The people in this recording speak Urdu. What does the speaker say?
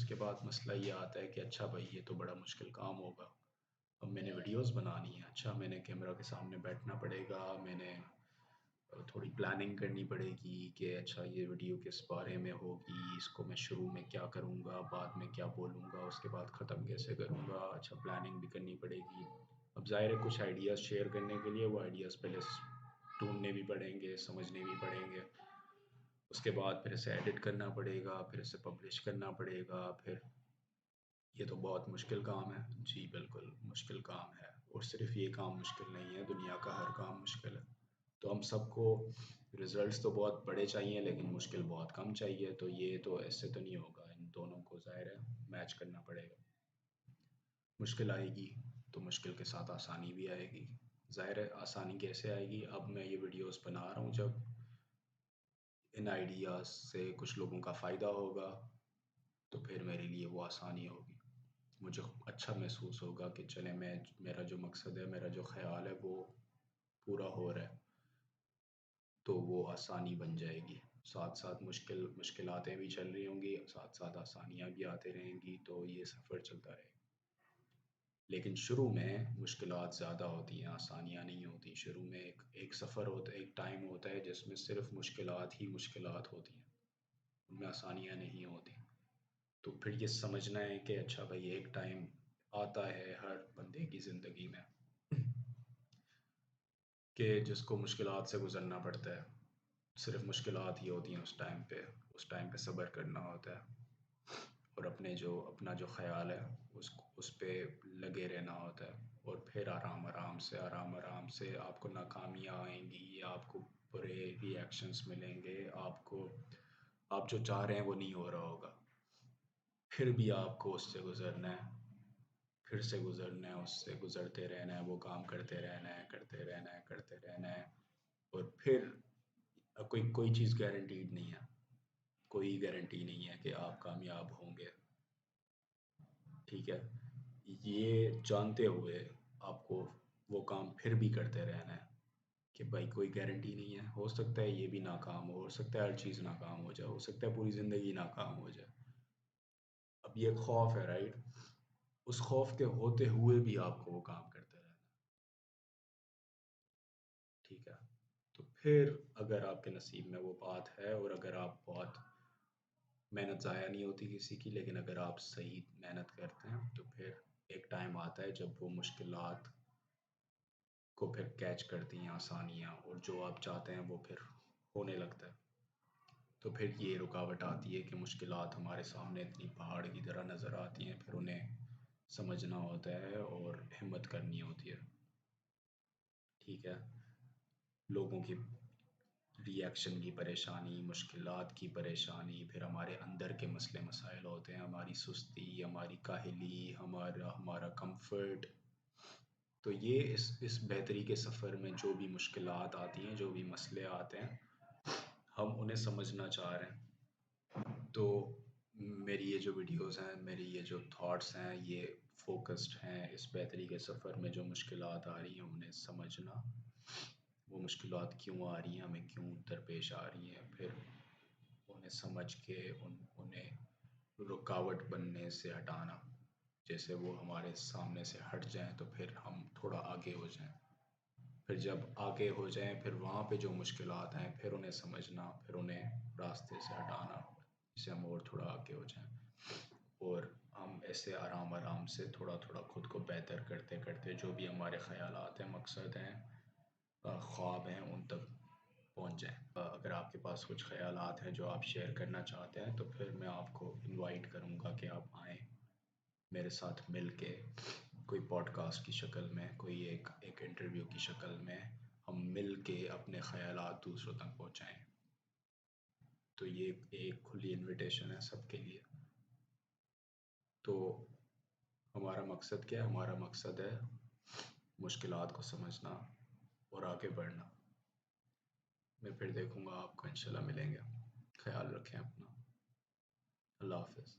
اس کے بعد مسئلہ یہ آتا ہے کہ اچھا بھائی یہ تو بڑا مشکل کام ہوگا، اب میں نے ویڈیوز بنانی ہے، اچھا میں نے کیمرہ کے سامنے بیٹھنا پڑے گا، میں نے تھوڑی پلاننگ کرنی پڑے گی کہ اچھا یہ ویڈیو کس بارے میں ہوگی، اس کو میں شروع میں کیا کروں گا، بعد میں کیا بولوں گا، اس کے بعد ختم کیسے کروں گا، اچھا پلاننگ بھی کرنی پڑے گی۔ اب ظاہر ہے کچھ آئیڈیاز شیئر کرنے کے لیے وہ آئیڈیاز پہلے ڈھونڈنے بھی پڑیں گے، سمجھنے بھی پڑیں گے، اس کے بعد پھر اسے ایڈٹ کرنا پڑے گا، پھر اسے پبلش کرنا پڑے گا، پھر یہ تو بہت مشکل کام ہے۔ جی بالکل مشکل کام ہے، اور صرف یہ کام مشکل نہیں ہے، دنیا کا ہر کام مشکل ہے۔ تو ہم سب کو رزلٹس تو بہت بڑے چاہیے لیکن مشکل بہت کم چاہیے، تو یہ تو ایسے تو نہیں ہوگا، ان دونوں کو ظاہر ہے میچ کرنا پڑے گا۔ مشکل آئے گی تو مشکل کے ساتھ آسانی بھی آئے گی، ظاہر ہے آسانی کیسے آئے گی؟ اب میں یہ ویڈیوز بنا رہا ہوں، جب ان آئیڈیاز سے کچھ لوگوں کا فائدہ ہوگا تو پھر میرے لیے وہ آسانی ہوگی، مجھے اچھا محسوس ہوگا کہ چلیں میں میرا جو مقصد ہے، میرا جو خیال ہے وہ پورا ہو رہا ہے، تو وہ آسانی بن جائے گی۔ ساتھ ساتھ مشکلاتیں بھی چل رہی ہوں گی، ساتھ ساتھ آسانیاں بھی آتے رہیں گی، تو یہ سفر چلتا رہے گا۔ لیکن شروع میں مشکلات زیادہ ہوتی ہیں، آسانیاں نہیں ہوتی۔ شروع میں ایک سفر ہوتا ہے، ایک ٹائم ہوتا ہے جس میں صرف مشکلات ہی مشکلات ہوتی ہیں، ان میں آسانیاں نہیں ہوتی۔ تو پھر یہ سمجھنا ہے کہ اچھا بھائی ایک ٹائم آتا ہے ہر بندے کی زندگی میں کہ جس کو مشکلات سے گزرنا پڑتا ہے، صرف مشکلات ہی ہوتی ہیں اس ٹائم پہ، اس ٹائم پہ صبر کرنا ہوتا ہے، اور اپنا جو خیال ہے اس پہ لگے رہنا ہوتا ہے، اور پھر آرام آرام سے آپ کو ناکامیاں آئیں گی، آپ کو برے ری ایکشنز ملیں گے، آپ جو چاہ رہے ہیں وہ نہیں ہو رہا ہوگا، پھر بھی آپ کو اس سے گزرنا ہے، پھر سے گزرنا ہے، اس سے گزرتے رہنا ہے، وہ کام کرتے رہنا ہے، کرتے رہنا ہے، کرتے رہنا ہے، اور پھر کوئی چیز گارنٹیڈ نہیں ہے، کوئی گارنٹی نہیں ہے کہ آپ کامیاب ہوں گے، ٹھیک ہے؟ یہ جانتے ہوئے آپ کو وہ کام پھر بھی کرتے رہنا ہے کہ بھائی کوئی گارنٹی نہیں ہے، ہو سکتا ہے یہ بھی ناکام ہو سکتا ہے ہر چیز ناکام ہو جائے، ہو سکتا ہے پوری زندگی ناکام ہو جائے۔ اب یہ خوف ہے، رائٹ؟ اس خوف کے ہوتے ہوئے بھی آپ کو وہ کام کرتے رہنا، ٹھیک ہے؟ تو پھر اگر آپ کے نصیب میں وہ بات ہے، اور اگر آپ بہت محنت ضائع نہیں ہوتی کسی کی، لیکن اگر آپ صحیح محنت کرتے ہیں تو پھر ایک ٹائم آتا ہے جب وہ مشکلات کو پھر کیچ کرتی ہیں آسانیاں، اور جو آپ چاہتے ہیں وہ پھر ہونے لگتا ہے۔ تو پھر یہ رکاوٹ آتی ہے کہ مشکلات ہمارے سامنے اتنی پہاڑ کی طرح نظر آتی ہیں، پھر انہیں سمجھنا ہوتا ہے اور ہمت کرنی ہوتی ہے، ٹھیک ہے؟ لوگوں کی ری ایکشن کی پریشانی، مشکلات کی پریشانی، پھر ہمارے اندر کے مسئلے مسائل ہوتے ہیں، ہماری سستی، ہماری کاہلی، ہمارا کمفرٹ۔ تو یہ اس بہتری کے سفر میں جو بھی مشکلات آتی ہیں، جو بھی مسئلے آتے ہیں، ہم انہیں سمجھنا چاہ رہے ہیں۔ تو میری یہ جو ویڈیوز ہیں، میری یہ جو تھاٹس ہیں، یہ فوکسڈ ہیں اس بہتری کے سفر میں جو مشکلات آ رہی ہیں انہیں سمجھنا، وہ مشکلات کیوں آ رہی ہیں، ہمیں کیوں درپیش آ رہی ہیں، پھر انہیں سمجھ کے انہیں رکاوٹ بننے سے ہٹانا، جیسے وہ ہمارے سامنے سے ہٹ جائیں تو پھر ہم تھوڑا آگے ہو جائیں، پھر جب آگے ہو جائیں پھر وہاں پہ جو مشکلات ہیں پھر انہیں سمجھنا، پھر انہیں راستے سے ہٹانا، جسے ہم اور تھوڑا آگے ہو جائیں، اور ہم ایسے آرام سے تھوڑا تھوڑا خود کو بہتر کرتے کرتے جو بھی ہمارے خیالات ہیں، مقصد ہیں، خواب ہیں، ان تک پہنچ جائیں۔ اگر آپ کے پاس کچھ خیالات ہیں جو آپ شیئر کرنا چاہتے ہیں تو پھر میں آپ کو انوائٹ کروں گا کہ آپ آئیں میرے ساتھ مل کے، کوئی پوڈ کاسٹ کی شکل میں، کوئی ایک انٹرویو کی شکل میں ہم مل کے اپنے خیالات دوسروں تک پہنچائیں۔ تو یہ ایک کھلی انویٹیشن ہے سب کے لیے۔ تو ہمارا مقصد کیا ہے؟ ہمارا مقصد ہے مشکلات کو سمجھنا اور آگے بڑھنا۔ میں پھر دیکھوں گا آپ کو، انشاءاللہ ملیں گے۔ خیال رکھیں اپنا، اللہ حافظ۔